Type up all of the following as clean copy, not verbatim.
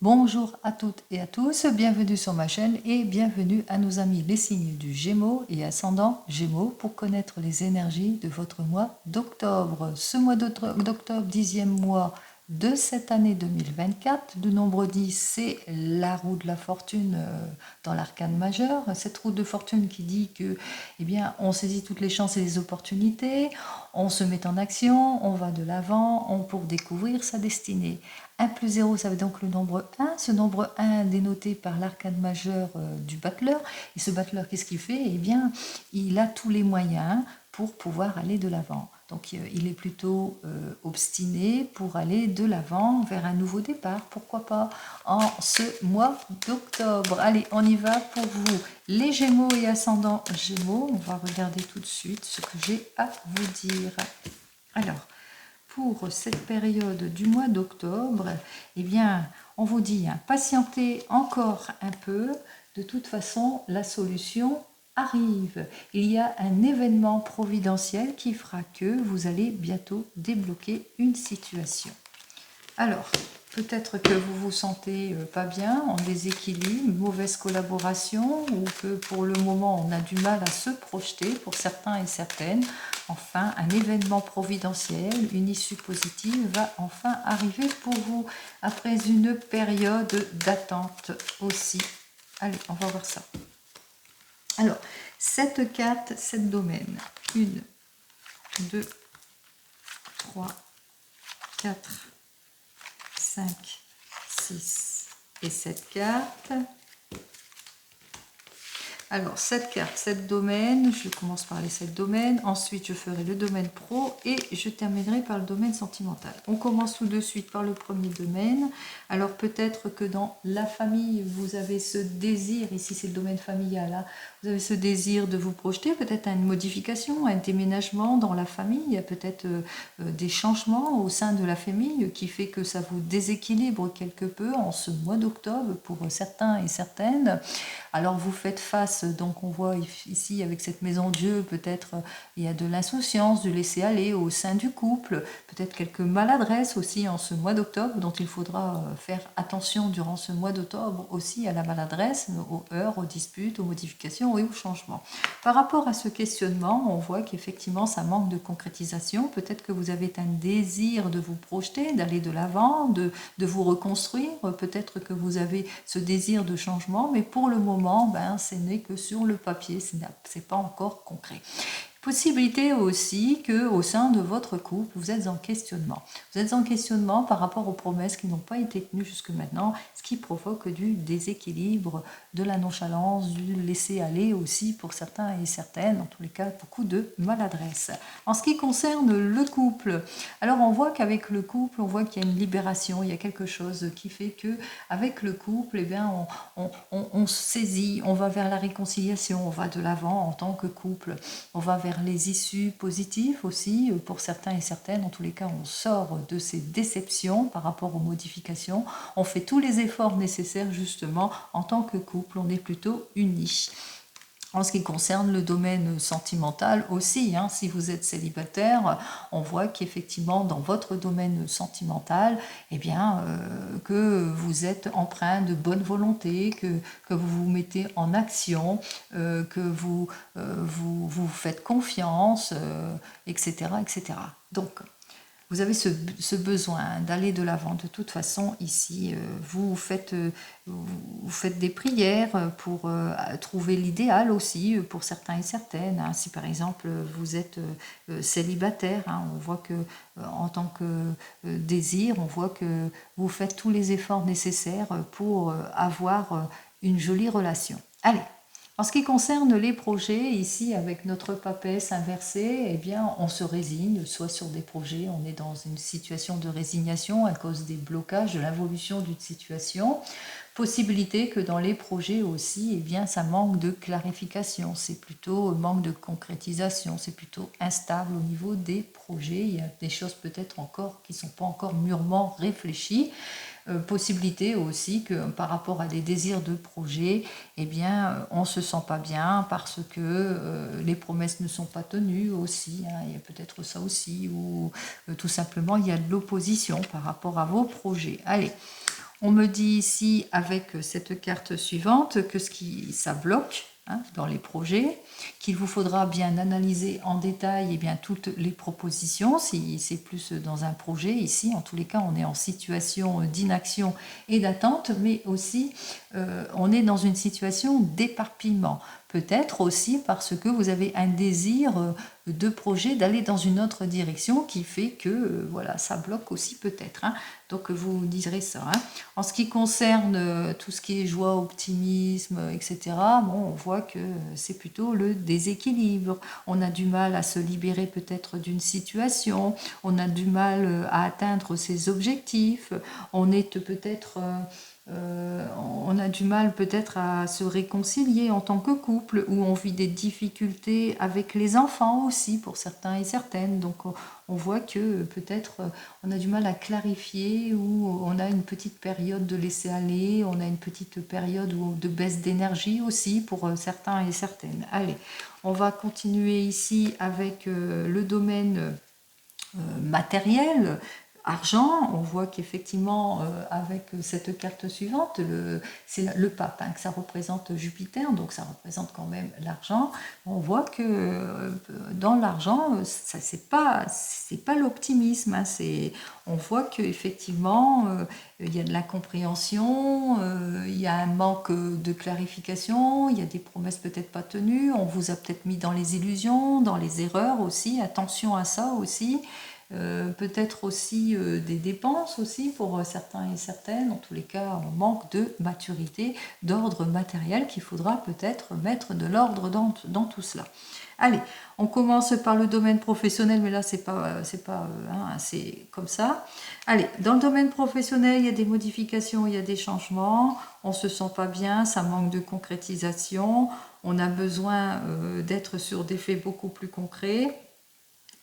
Bonjour à toutes et à tous, bienvenue sur ma chaîne et bienvenue à nos amis les signes du Gémeaux et ascendant Gémeaux pour connaître les énergies de votre mois d'octobre. Ce mois d'octobre, 10e mois de cette année 2024, le nombre 10 c'est la roue de la fortune dans l'arcane majeur. Cette roue de fortune qui dit que on saisit toutes les chances et les opportunités, on se met en action, on va de l'avant, pour découvrir sa destinée. 1 plus 0, ça veut donc le nombre 1. Ce nombre 1 dénoté par l'arcane majeur du battleur. Et ce battleur, qu'est-ce qu'il fait? Il a tous les moyens pour pouvoir aller de l'avant. Donc il est plutôt obstiné pour aller de l'avant vers un nouveau départ. Pourquoi pas en ce mois d'octobre. Allez, on y va pour vous. Les Gémeaux et ascendants Gémeaux, on va regarder tout de suite ce que j'ai à vous dire. Alors, pour cette période du mois d'octobre, on vous dit, patientez encore un peu. De toute façon, la solution arrive. Il y a un événement providentiel qui fera que vous allez bientôt débloquer une situation. Alors, peut-être que vous vous sentez pas bien, en déséquilibre, mauvaise collaboration, ou que pour le moment on a du mal à se projeter pour certains et certaines. Enfin, un événement providentiel, une issue positive va enfin arriver pour vous après une période d'attente aussi. Allez, on va voir ça. Alors, cette carte, 7 domaines. 1, 2, 3, 4, 5, 6 et 7 cartes. Alors, 7 cartes, 7 domaines. Je commence par les 7 domaines. Ensuite, je ferai le domaine pro et je terminerai par le domaine sentimental. On commence tout de suite par le premier domaine. Alors, peut-être que dans la famille, vous avez ce désir, ici c'est le domaine familial, là, vous avez ce désir de vous projeter, peut-être une modification, un déménagement dans la famille, il y a peut-être des changements au sein de la famille qui fait que ça vous déséquilibre quelque peu en ce mois d'octobre pour certains et certaines. Alors vous faites face, donc on voit ici avec cette maison Dieu, peut-être il y a de l'insouciance, du laisser aller au sein du couple, peut-être quelques maladresses aussi en ce mois d'octobre dont il faudra faire attention durant ce mois d'octobre aussi à la maladresse, aux heurts, aux disputes, aux modifications et aux changements. Par rapport à ce questionnement, on voit qu'effectivement ça manque de concrétisation, peut-être que vous avez un désir de vous projeter, d'aller de l'avant, de vous reconstruire, peut-être que vous avez ce désir de changement, mais pour le moment, ce n'est que sur le papier, ce n'est pas encore concret. Possibilité aussi que au sein de votre couple, vous êtes en questionnement. Vous êtes en questionnement par rapport aux promesses qui n'ont pas été tenues jusque maintenant, ce qui provoque du déséquilibre, de la nonchalance, du laisser aller aussi pour certains et certaines, en tous les cas beaucoup de maladresse. En ce qui concerne le couple, alors on voit qu'avec le couple, on voit qu'il y a une libération, il y a quelque chose qui fait que avec le couple, on se saisit, on va vers la réconciliation, on va de l'avant en tant que couple, on va vers les issues positives aussi, pour certains et certaines. En tous les cas, on sort de ces déceptions par rapport aux modifications. On fait tous les efforts nécessaires justement en tant que couple, on est plutôt unis. En ce qui concerne le domaine sentimental aussi, si vous êtes célibataire, on voit qu'effectivement dans votre domaine sentimental, que vous êtes empreint de bonne volonté, que vous vous mettez en action, que vous faites confiance, etc., etc. Donc, vous avez ce besoin d'aller de l'avant. De toute façon, ici, vous faites des prières pour trouver l'idéal aussi pour certains et certaines. Si par exemple vous êtes célibataire, on voit que en tant que désir, on voit que vous faites tous les efforts nécessaires pour avoir une jolie relation. Allez. En ce qui concerne les projets, ici avec notre papesse inversé, on se résigne, soit sur des projets, on est dans une situation de résignation à cause des blocages, de l'involution d'une situation. Possibilité que dans les projets aussi, ça manque de clarification, c'est plutôt manque de concrétisation, c'est plutôt instable au niveau des projets, il y a des choses peut-être encore qui ne sont pas encore mûrement réfléchies. Possibilité aussi que par rapport à des désirs de projet, on ne se sent pas bien parce que les promesses ne sont pas tenues aussi, il y a peut-être ça aussi, ou tout simplement il y a de l'opposition par rapport à vos projets. Allez, On me dit ici, avec cette carte suivante, que ça bloque dans les projets, qu'il vous faudra bien analyser en détail toutes les propositions, si c'est plus dans un projet. Ici, en tous les cas, on est en situation d'inaction et d'attente, mais aussi on est dans une situation d'éparpillement. Peut-être aussi parce que vous avez un désir de projet d'aller dans une autre direction qui fait que voilà, ça bloque aussi peut-être. Donc vous direz ça. En ce qui concerne tout ce qui est joie, optimisme, etc., bon, on voit que c'est plutôt le déséquilibre. On a du mal à se libérer peut-être d'une situation, on a du mal à atteindre ses objectifs, on est peut-être... on a du mal peut-être à se réconcilier en tant que couple, ou on vit des difficultés avec les enfants aussi pour certains et certaines. Donc on voit que peut-être on a du mal à clarifier, ou on a une petite période de laisser aller, on a une petite période de baisse d'énergie aussi pour certains et certaines. Allez, on va continuer ici avec le domaine matériel. Argent, on voit qu'effectivement avec cette carte suivante, c'est le pape, que ça représente Jupiter, donc ça représente quand même l'argent. On voit que dans l'argent, c'est pas l'optimisme, on voit qu'effectivement il y a de l'incompréhension, il y a un manque de clarification, il y a des promesses peut-être pas tenues, on vous a peut-être mis dans les illusions, dans les erreurs aussi, attention à ça aussi. Peut-être aussi des dépenses aussi pour certains et certaines. En tous les cas, on manque de maturité, d'ordre matériel, qu'il faudra peut-être mettre de l'ordre dans tout cela. Allez, on commence par le domaine professionnel, mais là c'est comme ça. Allez, dans le domaine professionnel, il y a des modifications, il y a des changements. On se sent pas bien, ça manque de concrétisation. On a besoin d'être sur des faits beaucoup plus concrets.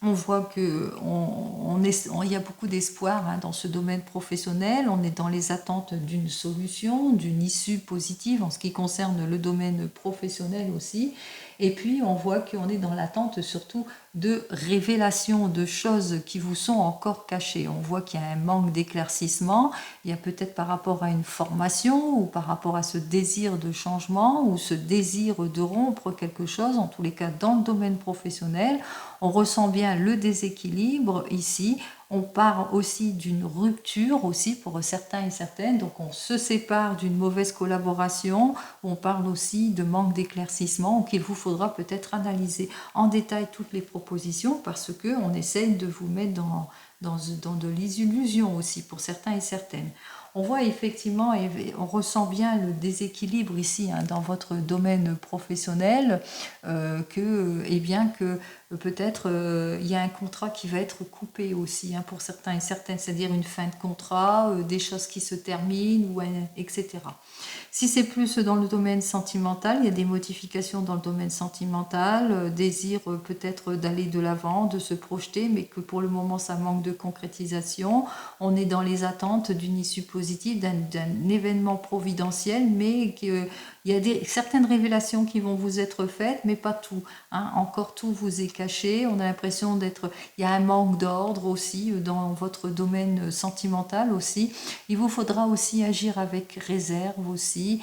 On voit qu'il y a beaucoup d'espoir dans ce domaine professionnel. On est dans les attentes d'une solution, d'une issue positive en ce qui concerne le domaine professionnel aussi. Et puis, on voit qu'on est dans l'attente surtout de révélations, de choses qui vous sont encore cachées. On voit qu'il y a un manque d'éclaircissement. Il y a peut-être par rapport à une formation, ou par rapport à ce désir de changement, ou ce désir de rompre quelque chose, en tous les cas dans le domaine professionnel. On ressent bien le déséquilibre ici. On part aussi d'une rupture aussi pour certains et certaines. Donc on se sépare d'une mauvaise collaboration. On parle aussi de manque d'éclaircissement, qu'il vous faudra peut-être analyser en détail toutes les propositions, parce qu'on essaye de vous mettre dans de l'illusion aussi pour certains et certaines. On voit effectivement, et on ressent bien le déséquilibre ici dans votre domaine professionnel, que peut-être il y a un contrat qui va être coupé aussi pour certains et certaines, c'est-à-dire une fin de contrat, des choses qui se terminent, etc. Si c'est plus dans le domaine sentimental, il y a des modifications dans le domaine sentimental, désir peut-être d'aller de l'avant, de se projeter, mais que pour le moment ça manque de concrétisation. On est dans les attentes d'une issue positive, d'un événement providentiel, mais il y a certaines révélations qui vont vous être faites, mais pas tout. Encore tout vous est caché. On a l'impression il y a un manque d'ordre aussi dans votre domaine sentimental aussi. Il vous faudra aussi agir avec réserve aussi.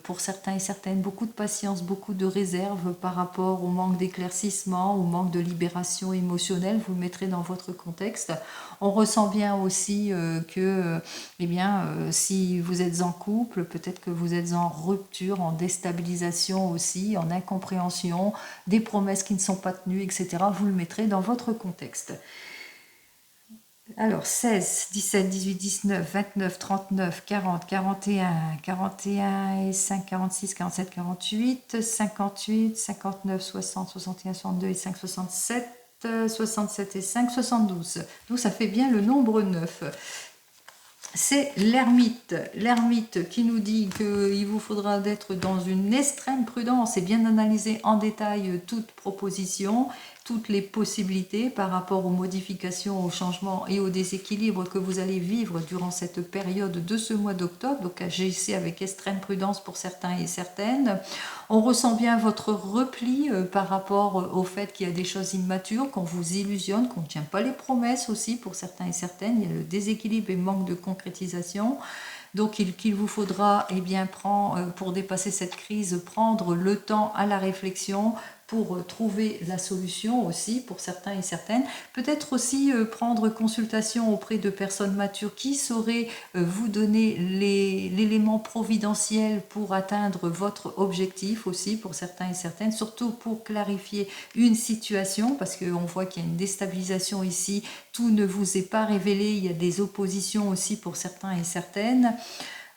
Pour certains et certaines, beaucoup de patience, beaucoup de réserve par rapport au manque d'éclaircissement, au manque de libération émotionnelle. Vous le mettrez dans votre contexte. On ressent bien aussi que si vous êtes en couple, peut-être que vous êtes en rupture, en déstabilisation aussi, en incompréhension, des promesses qui ne sont pas tenues, etc. Vous le mettrez dans votre contexte. Alors 16, 17, 18, 19, 29, 39, 40, 41, 41 et 5, 46, 47, 48, 58, 59, 60, 61, 62 et 5, 67, 67 et 5, 72. Donc ça fait bien le nombre 9. C'est l'ermite qui nous dit qu'il vous faudra d'être dans une extrême prudence et bien analyser en détail toute proposition, toutes les possibilités par rapport aux modifications, aux changements et aux déséquilibres que vous allez vivre durant cette période de ce mois d'octobre. Donc agissez avec extrême prudence pour certains et certaines. On ressent bien votre repli par rapport au fait qu'il y a des choses immatures, qu'on vous illusionne, qu'on ne tient pas les promesses aussi pour certains et certaines. Il y a le déséquilibre et manque de concrétisation. Donc qu'il vous faudra, eh bien, pour dépasser cette crise, prendre le temps à la réflexion, pour trouver la solution aussi pour certains et certaines. Peut-être aussi prendre consultation auprès de personnes matures qui sauraient vous donner l'élément providentiel pour atteindre votre objectif aussi pour certains et certaines, surtout pour clarifier une situation, parce qu'on voit qu'il y a une déstabilisation ici, tout ne vous est pas révélé, il y a des oppositions aussi pour certains et certaines.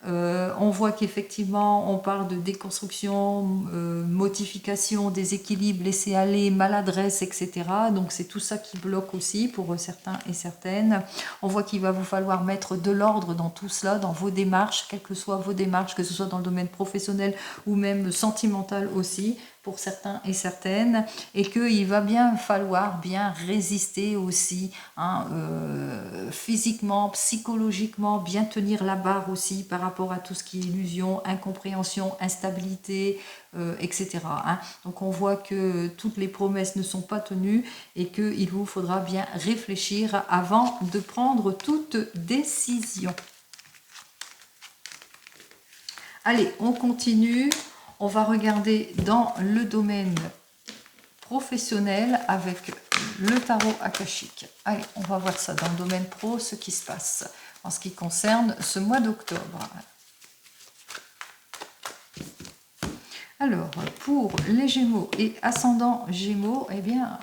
On voit qu'effectivement, on parle de déconstruction, modification, déséquilibre, laisser aller, maladresse, etc. Donc c'est tout ça qui bloque aussi pour certains et certaines. On voit qu'il va vous falloir mettre de l'ordre dans tout cela, dans vos démarches, quelles que soient vos démarches, que ce soit dans le domaine professionnel ou même sentimental aussi, pour certains et certaines, et qu'il va bien falloir bien résister aussi, hein, physiquement, psychologiquement, bien tenir la barre aussi par rapport à tout ce qui est illusion, incompréhension, instabilité, etc. Hein. Donc on voit que toutes les promesses ne sont pas tenues et qu'il vous faudra bien réfléchir avant de prendre toute décision. Allez, on continue. On va regarder dans le domaine professionnel avec le tarot akashique. Allez, on va voir ça dans le domaine pro, ce qui se passe en ce qui concerne ce mois d'octobre. Alors, pour les Gémeaux et ascendant Gémeaux, eh bien,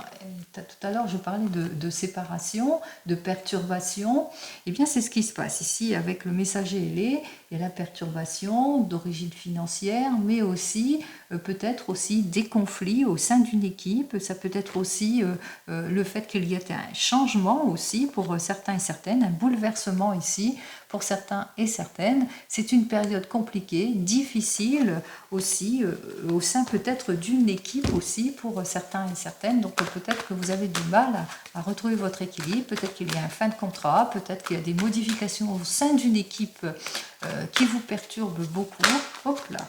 tout à l'heure, je parlais de séparation, de perturbation. Eh bien, c'est ce qui se passe ici avec le messager ailé. Il y a la perturbation d'origine financière, mais aussi peut-être aussi des conflits au sein d'une équipe. Ça peut être aussi le fait qu'il y ait un changement aussi pour certains et certaines, un bouleversement ici pour certains et certaines. C'est une période compliquée, difficile aussi, au sein peut-être d'une équipe aussi pour certains et certaines. Donc peut-être que vous avez du mal à retrouver votre équilibre, peut-être qu'il y a un fin de contrat, peut-être qu'il y a des modifications au sein d'une équipe qui vous perturbent beaucoup. Hop là.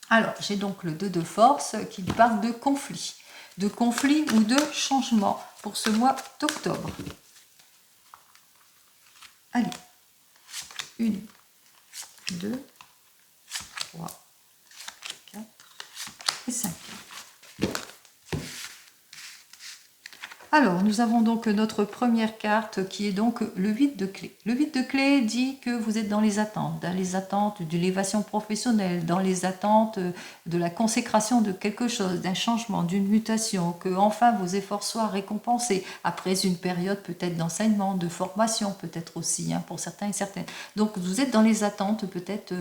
Alors, j'ai donc le 2 de force qui parle de conflit ou de changement pour ce mois d'octobre. Allez, 1, 2, 3, 4 et 5. Alors, nous avons donc notre première carte qui est donc le 8 de clé. Le 8 de clé dit que vous êtes dans les attentes de l'élévation professionnelle, dans les attentes de la consécration de quelque chose, d'un changement, d'une mutation, que enfin vos efforts soient récompensés après une période peut-être d'enseignement, de formation peut-être aussi, hein, pour certains et certaines. Donc, vous êtes dans les attentes peut-être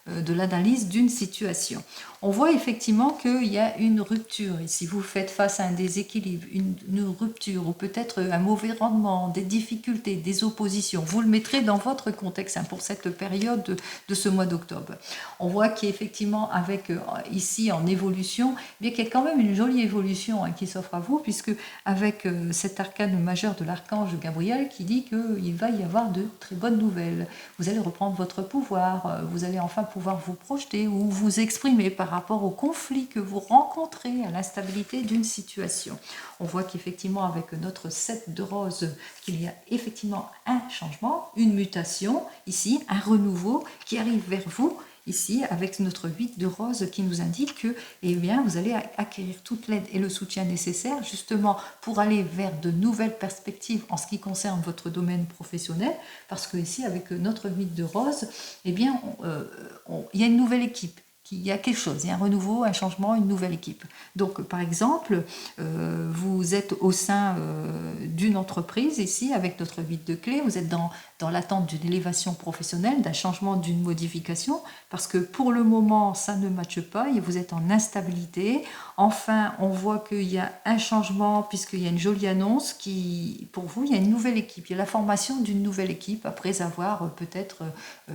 de l'analyse d'une situation. On voit effectivement qu'il y a une rupture ici. Vous faites face à un déséquilibre, une rupture ou peut-être un mauvais rendement, des difficultés, des oppositions. Vous le mettrez dans votre contexte hein, pour cette période de ce mois d'octobre. On voit qu'effectivement avec ici en évolution, bien qu'il y a quand même une jolie évolution hein, qui s'offre à vous, puisque avec cet arcane majeur de l'archange Gabriel qui dit qu'il va y avoir de très bonnes nouvelles. Vous allez reprendre votre pouvoir, vous allez enfin pouvoir vous projeter ou vous exprimer par rapport au conflit que vous rencontrez, à l'instabilité d'une situation. On voit qu'effectivement avec notre 7 de rose, qu'il y a effectivement un changement, une mutation, ici, un renouveau qui arrive vers vous, ici, avec notre 8 de rose qui nous indique que eh bien, vous allez acquérir toute l'aide et le soutien nécessaire justement pour aller vers de nouvelles perspectives en ce qui concerne votre domaine professionnel, parce que ici, avec notre 8 de rose, eh bien, il y a une nouvelle équipe. Il y a quelque chose, il y a un renouveau, un changement, une nouvelle équipe. Donc, par exemple, vous êtes au sein d'une entreprise, ici, avec notre 8 de clé, vous êtes dans l'attente d'une élévation professionnelle, d'un changement, d'une modification, parce que pour le moment, ça ne matche pas, et vous êtes en instabilité. Enfin, on voit qu'il y a un changement, puisqu'il y a une jolie annonce qui, pour vous, il y a une nouvelle équipe. Il y a la formation d'une nouvelle équipe, après avoir peut-être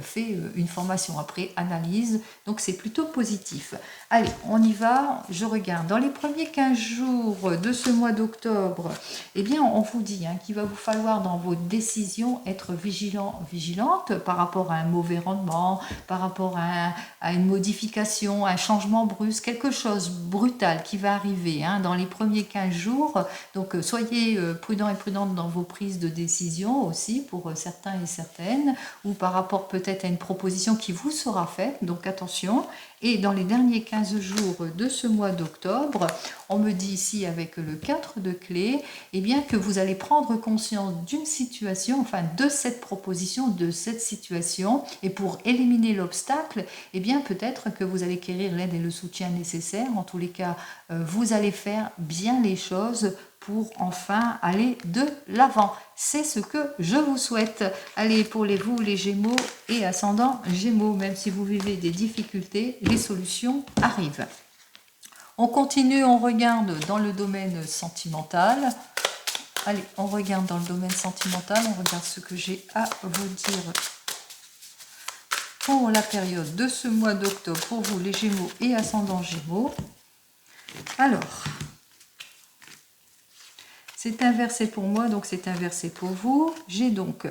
fait une formation, après analyse. Donc, c'est plutôt positif. Allez, on y va, je regarde. Dans les premiers 15 jours de ce mois d'octobre, eh bien, on vous dit qu'il va vous falloir dans vos décisions être vigilante par rapport à un mauvais rendement, par rapport à une modification, un changement brusque, quelque chose brutal qui va arriver dans les premiers 15 jours. Donc, soyez prudents et prudentes dans vos prises de décision aussi pour certains et certaines, ou par rapport peut-être à une proposition qui vous sera faite. Donc, attention. Et dans les derniers 15 jours de ce mois d'octobre, on me dit ici avec le 4 de clé, eh bien que vous allez prendre conscience d'une situation, enfin de cette proposition, de cette situation, et pour éliminer l'obstacle, eh bien peut-être que vous allez acquérir l'aide et le soutien nécessaires. En tous les cas, vous allez faire bien les choses pour enfin aller de l'avant. C'est ce que je vous souhaite. Allez, pour vous, les Gémeaux et ascendant Gémeaux, même si vous vivez des difficultés, les solutions arrivent. On continue, on regarde dans le domaine sentimental. Allez, on regarde dans le domaine sentimental, on regarde ce que j'ai à vous dire pour la période de ce mois d'octobre, pour vous, les Gémeaux et ascendant Gémeaux. Alors, c'est inversé pour moi, donc c'est inversé pour vous. J'ai donc,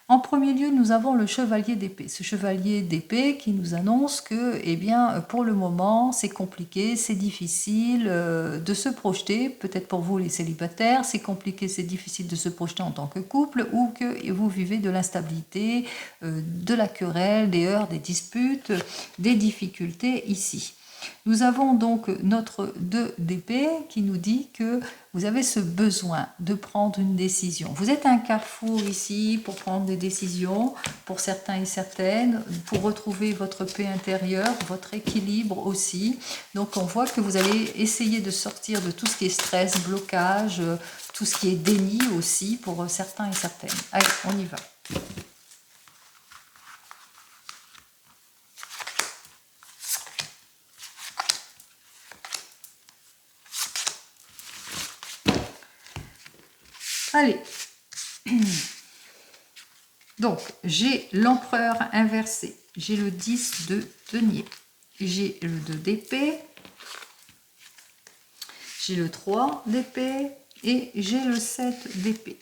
en premier lieu, nous avons le chevalier d'épée. Ce chevalier d'épée qui nous annonce que, eh bien, pour le moment, c'est compliqué, c'est difficile de se projeter. Peut-être pour vous, les célibataires, c'est compliqué, c'est difficile de se projeter en tant que couple, ou que vous vivez de l'instabilité, de la querelle, des heurts, des disputes, des difficultés ici. Nous avons donc notre 2 d'épée qui nous dit que vous avez ce besoin de prendre une décision. Vous êtes à un carrefour ici pour prendre des décisions, pour certains et certaines, pour retrouver votre paix intérieure, votre équilibre aussi. Donc on voit que vous allez essayer de sortir de tout ce qui est stress, blocage, tout ce qui est déni aussi pour certains et certaines. Allez, on y va. Allez, donc j'ai l'empereur inversé, j'ai le 10 de denier, j'ai le 2 d'épée, j'ai le 3 d'épée et j'ai le 7 d'épée.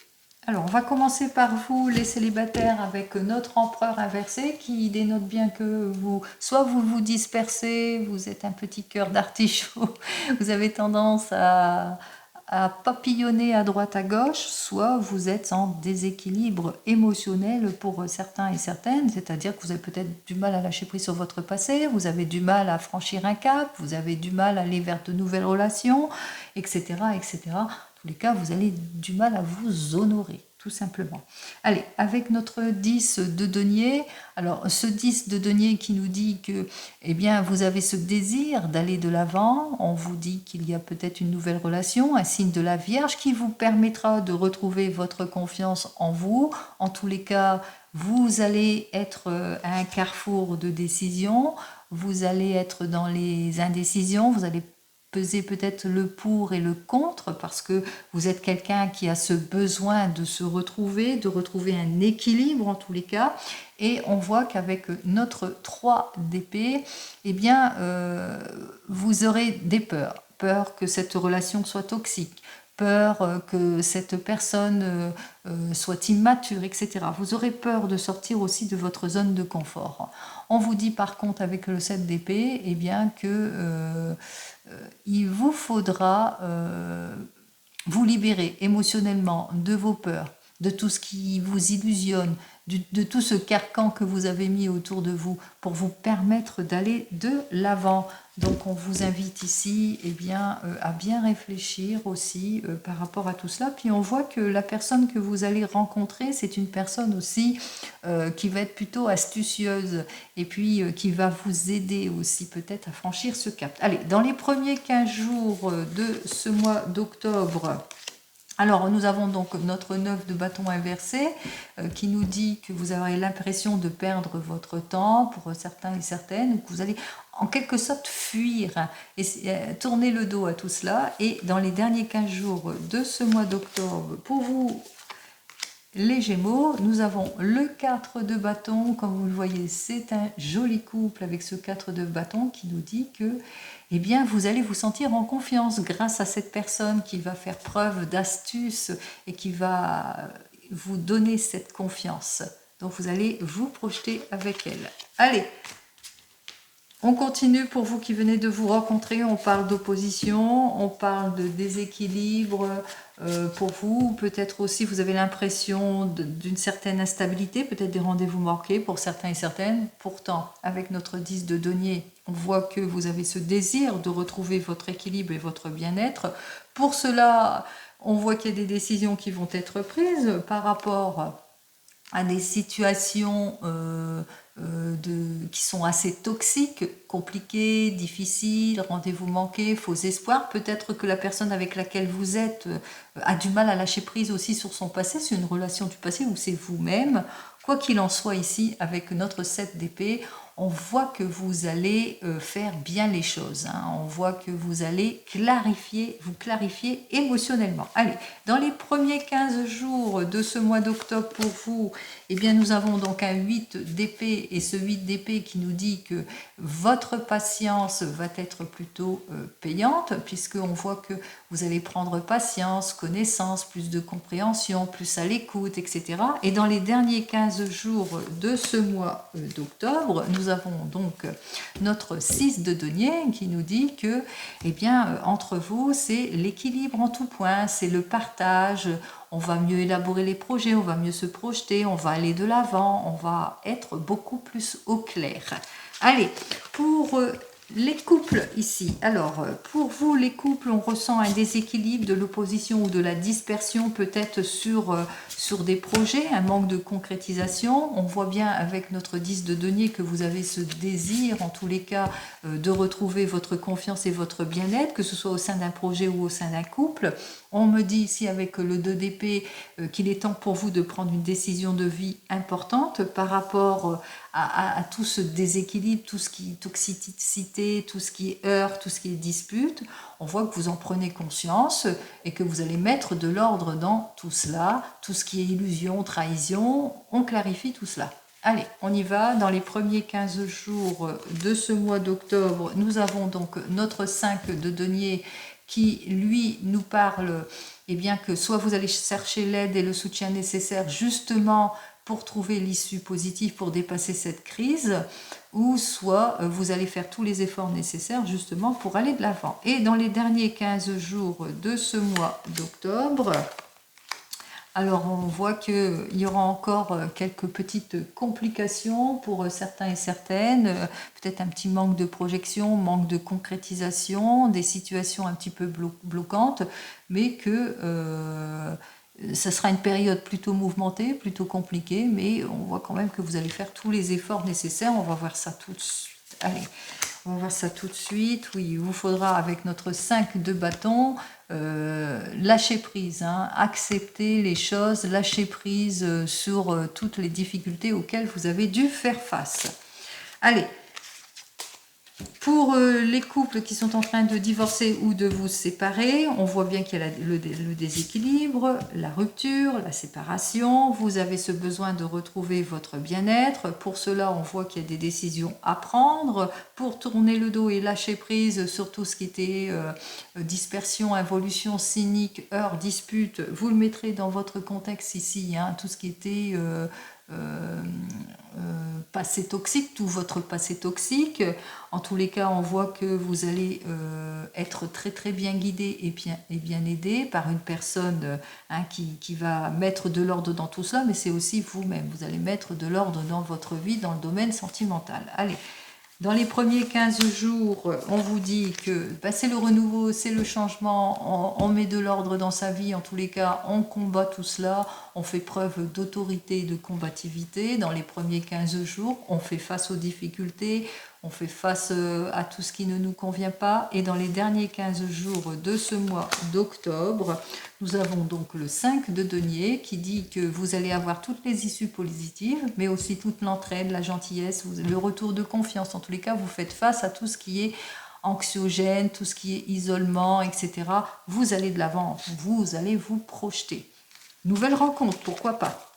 Alors, on va commencer par vous, les célibataires, avec notre empereur inversé qui dénote bien que soit vous vous dispersez, vous êtes un petit cœur d'artichaut, vous avez tendance à papillonner à droite à gauche, soit vous êtes en déséquilibre émotionnel pour certains et certaines, c'est-à-dire que vous avez peut-être du mal à lâcher prise sur votre passé, vous avez du mal à franchir un cap, vous avez du mal à aller vers de nouvelles relations, etc., etc. En tous les cas, vous avez du mal à vous honorer, tout simplement. Allez, avec notre 10 de denier, alors ce 10 de denier qui nous dit que, eh bien, vous avez ce désir d'aller de l'avant, on vous dit qu'il y a peut-être une nouvelle relation, un signe de la Vierge qui vous permettra de retrouver votre confiance en vous. En tous les cas, vous allez être à un carrefour de décision, vous allez être dans les indécisions, vous allez peser peut-être le pour et le contre parce que vous êtes quelqu'un qui a ce besoin de se retrouver, de retrouver un équilibre en tous les cas. Et on voit qu'avec notre 3 d'épée, eh bien, vous aurez des peurs. Peur que cette relation soit toxique, peur que cette personne soit immature, etc. Vous aurez peur de sortir aussi de votre zone de confort. On vous dit par contre avec le 7 d'épée, eh bien que il vous faudra vous libérer émotionnellement de vos peurs, de tout ce qui vous illusionne, de tout ce carcan que vous avez mis autour de vous pour vous permettre d'aller de l'avant. Donc on vous invite ici à bien réfléchir aussi par rapport à tout cela. Puis on voit que la personne que vous allez rencontrer, c'est une personne aussi qui va être plutôt astucieuse et puis qui va vous aider aussi peut-être à franchir ce cap. Allez, dans les premiers 15 jours de ce mois d'octobre, alors, nous avons donc notre 9 de bâton inversé qui nous dit que vous aurez l'impression de perdre votre temps pour certains et certaines, que vous allez en quelque sorte fuir et tourner le dos à tout cela. Et dans les derniers 15 jours de ce mois d'octobre, pour vous, les Gémeaux, nous avons le 4 de bâton. Comme vous le voyez, c'est un joli couple avec ce 4 de bâton qui nous dit que eh bien, vous allez vous sentir en confiance grâce à cette personne qui va faire preuve d'astuce et qui va vous donner cette confiance. Donc, vous allez vous projeter avec elle. Allez, on continue pour vous qui venez de vous rencontrer. On parle d'opposition, on parle de déséquilibre pour vous. Peut-être aussi vous avez l'impression d'une certaine instabilité, peut-être des rendez-vous manqués pour certains et certaines. Pourtant, avec notre 10 de denier, on voit que vous avez ce désir de retrouver votre équilibre et votre bien-être. Pour cela, on voit qu'il y a des décisions qui vont être prises par rapport à des situations qui sont assez toxiques, compliquées, difficiles, rendez-vous manqués, faux espoirs. Peut-être que la personne avec laquelle vous êtes a du mal à lâcher prise aussi sur son passé, c'est une relation du passé ou c'est vous-même. Quoi qu'il en soit ici, avec notre 7 d'épée, on voit que vous allez faire bien les choses. On voit que vous allez vous clarifier émotionnellement. Allez, dans les premiers 15 jours de ce mois d'octobre pour vous, eh bien, nous avons donc un 8 d'épée et ce 8 d'épée qui nous dit que votre patience va être plutôt payante puisqu'on voit que vous allez prendre patience, connaissance, plus de compréhension, plus à l'écoute, etc. Et dans les derniers 15 jours de ce mois d'octobre, nous avons donc notre 6 de denier qui nous dit que, eh bien, entre vous, c'est l'équilibre en tout point, c'est le partage, on va mieux élaborer les projets, on va mieux se projeter, on va aller de l'avant, on va être beaucoup plus au clair. Allez, pour les couples ici, alors pour vous les couples, on ressent un déséquilibre, de l'opposition ou de la dispersion peut-être sur des projets, un manque de concrétisation. On voit bien avec notre 10 de denier que vous avez ce désir en tous les cas de retrouver votre confiance et votre bien-être, que ce soit au sein d'un projet ou au sein d'un couple. On me dit ici avec le 2 d'épée qu'il est temps pour vous de prendre une décision de vie importante par rapport à tout ce déséquilibre, tout ce qui est toxicité, tout ce qui est heurts, tout ce qui est dispute. On voit que vous en prenez conscience et que vous allez mettre de l'ordre dans tout cela, tout ce qui est illusion, trahison, on clarifie tout cela. Allez, on y va. Dans les premiers 15 jours de ce mois d'octobre, nous avons donc notre 5 de denier qui, lui, nous parle eh bien, que soit vous allez chercher l'aide et le soutien nécessaire justement pour trouver l'issue positive, pour dépasser cette crise, ou soit vous allez faire tous les efforts nécessaires justement pour aller de l'avant. Et dans les derniers 15 jours de ce mois d'octobre, alors on voit qu'il y aura encore quelques petites complications pour certains et certaines, peut-être un petit manque de projection, manque de concrétisation, des situations un petit peu bloquantes, mais que ça sera une période plutôt mouvementée, plutôt compliquée, mais on voit quand même que vous allez faire tous les efforts nécessaires. On va voir ça tout de suite. Allez, on va voir ça tout de suite. Oui, il vous faudra avec notre 5 de bâton lâcher prise, accepter les choses, lâcher prise sur toutes les difficultés auxquelles vous avez dû faire face. Allez. Pour les couples qui sont en train de divorcer ou de vous séparer, on voit bien qu'il y a le déséquilibre, la rupture, la séparation. Vous avez ce besoin de retrouver votre bien-être. Pour cela, on voit qu'il y a des décisions à prendre pour tourner le dos et lâcher prise sur tout ce qui était dispersion, involution, cynique, heurts, dispute. Vous le mettrez dans votre contexte ici, tout ce qui était passé toxique, tout votre passé toxique. En tous les cas, on voit que vous allez être très très bien guidé et bien aidé par une personne qui va mettre de l'ordre dans tout cela, mais c'est aussi vous-même. Vous allez mettre de l'ordre dans votre vie, dans le domaine sentimental. Allez, dans les premiers 15 jours, on vous dit que c'est le renouveau, c'est le changement, on met de l'ordre dans sa vie, en tous les cas, on combat tout cela, on fait preuve d'autorité et de combativité. Dans les premiers 15 jours, on fait face aux difficultés, on fait face à tout ce qui ne nous convient pas. Et dans les derniers 15 jours de ce mois d'octobre, nous avons donc le 5 de denier qui dit que vous allez avoir toutes les issues positives, mais aussi toute l'entraide, la gentillesse, le retour de confiance. En tous les cas, vous faites face à tout ce qui est anxiogène, tout ce qui est isolement, etc. Vous allez de l'avant, vous allez vous projeter. Nouvelle rencontre, pourquoi pas?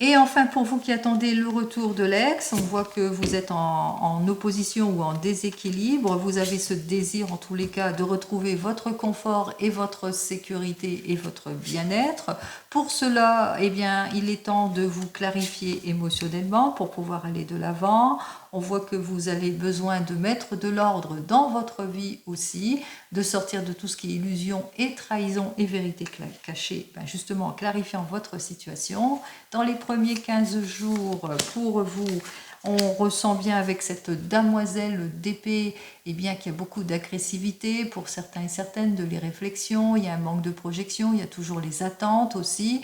Et enfin, pour vous qui attendez le retour de l'ex, on voit que vous êtes en opposition ou en déséquilibre. Vous avez ce désir, en tous les cas, de retrouver votre confort et votre sécurité et votre bien-être. Pour cela, eh bien, il est temps de vous clarifier émotionnellement pour pouvoir aller de l'avant. On voit que vous avez besoin de mettre de l'ordre dans votre vie aussi, de sortir de tout ce qui est illusion et trahison et vérité cachée, ben justement en clarifiant votre situation. Dans les premiers 15 jours, pour vous, on ressent bien avec cette demoiselle d'épée eh bien qu'il y a beaucoup d'agressivité pour certains et certaines, de l'irréflexion, il y a un manque de projection, il y a toujours les attentes aussi,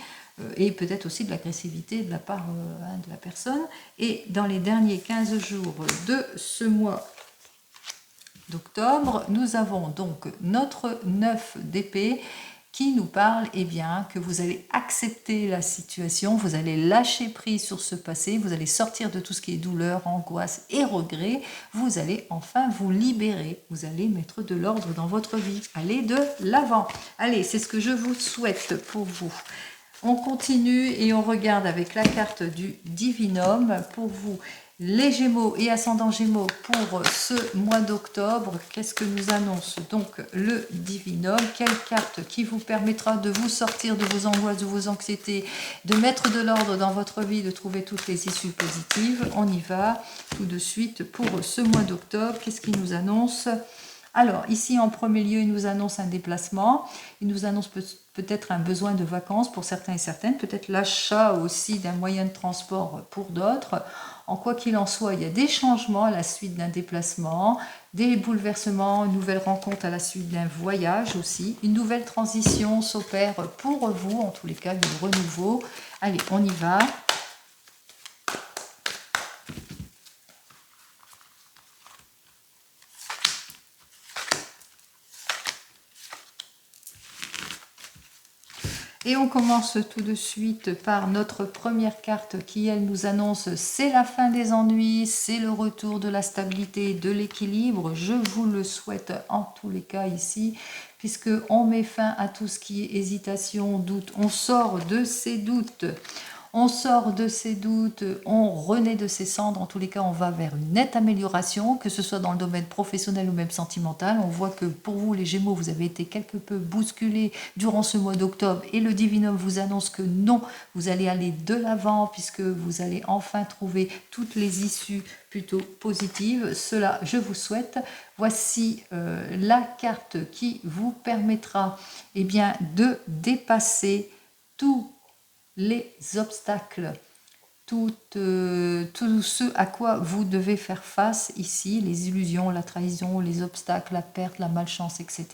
et peut-être aussi de l'agressivité de la part de la personne. Et dans les derniers 15 jours de ce mois d'octobre, nous avons donc notre 9 d'épée qui nous parle eh bien, que vous allez accepter la situation, vous allez lâcher prise sur ce passé, vous allez sortir de tout ce qui est douleur, angoisse et regret, vous allez enfin vous libérer, vous allez mettre de l'ordre dans votre vie, allez de l'avant. Allez, c'est ce que je vous souhaite pour vous. On continue et on regarde avec la carte du Divinum pour vous. Les Gémeaux et ascendant Gémeaux pour ce mois d'octobre, qu'est-ce que nous annonce donc le Divinum? Quelle carte qui vous permettra de vous sortir de vos angoisses, de vos anxiétés, de mettre de l'ordre dans votre vie, de trouver toutes les issues positives? On y va tout de suite pour ce mois d'octobre. Qu'est-ce qui nous annonce? Alors, ici, en premier lieu, il nous annonce un déplacement, il nous annonce peut-être un besoin de vacances pour certains et certaines, peut-être l'achat aussi d'un moyen de transport pour d'autres. En quoi qu'il en soit, il y a des changements à la suite d'un déplacement, des bouleversements, une nouvelle rencontre à la suite d'un voyage aussi. Une nouvelle transition s'opère pour vous, en tous les cas, du renouveau. Allez, on y va. Et on commence tout de suite par notre première carte qui, elle, nous annonce c'est la fin des ennuis, c'est le retour de la stabilité, de l'équilibre. Je vous le souhaite en tous les cas ici, puisque on met fin à tout ce qui est hésitation, doute. On sort de ces doutes. On sort de ses doutes, on renaît de ses cendres. En tous les cas, on va vers une nette amélioration, que ce soit dans le domaine professionnel ou même sentimental. On voit que pour vous, les Gémeaux, vous avez été quelque peu bousculés durant ce mois d'octobre et le Divinum vous annonce que non, vous allez aller de l'avant puisque vous allez enfin trouver toutes les issues plutôt positives. Cela, je vous souhaite. Voici la carte qui vous permettra eh bien, de dépasser tout les obstacles, tout ce à quoi vous devez faire face ici, les illusions, la trahison, les obstacles, la perte, la malchance, etc.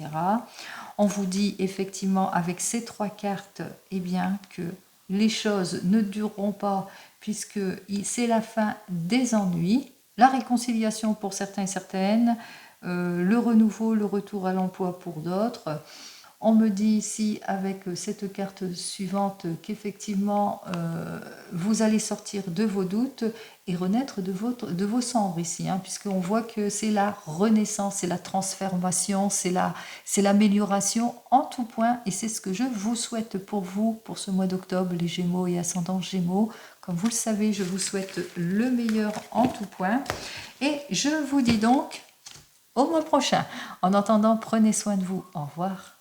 On vous dit effectivement avec ces trois cartes eh bien, que les choses ne dureront pas puisque c'est la fin des ennuis, la réconciliation pour certains et certaines, le renouveau, le retour à l'emploi pour d'autres. On me dit ici avec cette carte suivante qu'effectivement vous allez sortir de vos doutes et renaître de vos cendres ici, hein, puisqu'on voit que c'est la renaissance, c'est la transformation, c'est l'amélioration en tout point, et c'est ce que je vous souhaite pour vous, pour ce mois d'octobre, les Gémeaux et ascendants Gémeaux. Comme vous le savez, je vous souhaite le meilleur en tout point, et je vous dis donc au mois prochain. En attendant, prenez soin de vous. Au revoir.